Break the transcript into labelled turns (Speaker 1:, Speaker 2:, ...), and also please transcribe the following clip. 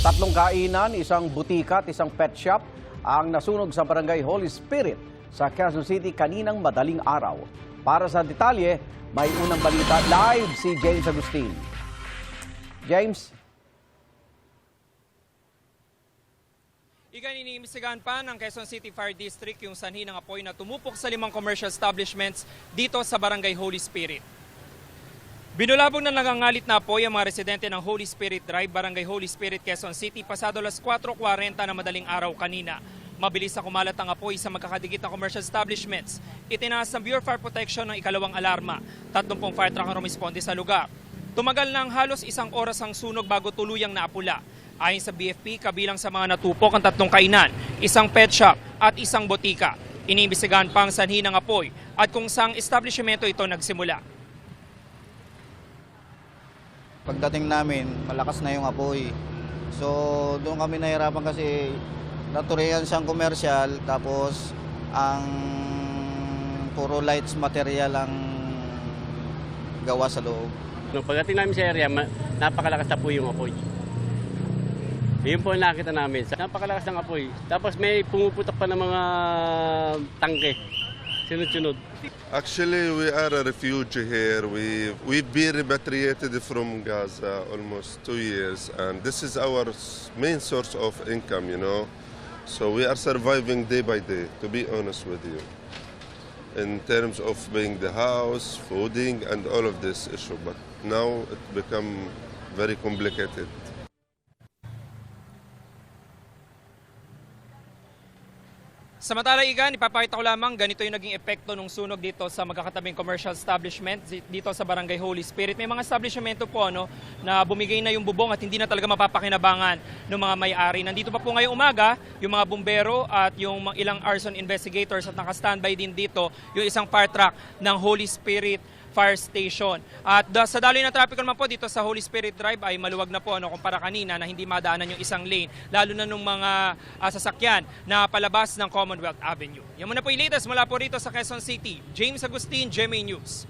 Speaker 1: Tatlong kainan, isang butika at isang pet shop ang nasunog sa barangay Holy Spirit sa Quezon City kaninang madaling araw. Para sa detalye, may unang balita live si James Agustin. James?
Speaker 2: Iniimbestigahan pa ng Quezon City Fire District yung sanhi ng apoy na tumupok sa 5 commercial establishments dito sa barangay Holy Spirit. Binulabog na nagangalit na apoy ang mga residente ng Holy Spirit Drive, Barangay Holy Spirit, Quezon City, pasado alas 4:40 na madaling araw kanina. Mabilis na kumalat ang apoy sa magkakadikit na commercial establishments. Itinaas ng Bureau of Fire Protection ng ikalawang alarma. 30 fire truck ang rumisponde sa lugar. Tumagal ng halos 1 oras ang sunog bago tuluyang naapula. Ayon sa BFP, kabilang sa mga natupok ang 3 kainan, isang pet shop at isang botika. Iniimbestigahan pa ang sanhi ng apoy at kung saang establishmento ito nagsimula.
Speaker 3: Pagdating namin, malakas na yung apoy. So, doon kami nahirapan kasi naturihan siyang komersyal, tapos ang puro lights material ang gawa sa loob.
Speaker 4: Nung pagdating namin sa area, napakalakas na po yung apoy. Yun po ang nakita namin. Napakalakas ng apoy. Tapos may pumuputok pa ng mga tangke. Sunod-sunod.
Speaker 5: Actually, we are a refugee here. We've been repatriated from Gaza almost 2 years, and this is our main source of income, you know. So we are surviving day by day, to be honest with you, in terms of paying the house, fooding, and all of this issue. But now it become very complicated.
Speaker 2: Samantala, Igan, ipapakita ko lamang ganito yung naging epekto ng sunog dito sa magkakatabing commercial establishment dito sa Barangay Holy Spirit. May mga establishmento po na bumigay na yung bubong at hindi na talaga mapapakinabangan ng mga may-ari. Nandito pa po ngayong umaga yung mga bumbero at yung ilang arson investigators at naka-standby din dito yung isang fire truck ng Holy Spirit Fire Station. At sa daloy ng trapiko naman po dito sa Holy Spirit Drive ay maluwag na po kumpara kanina na hindi madaanan yung isang lane, lalo na nung mga sasakyan na palabas ng Commonwealth Avenue. Yan muna po yung latest mula po rito sa Quezon City. James Agustin, GMA News.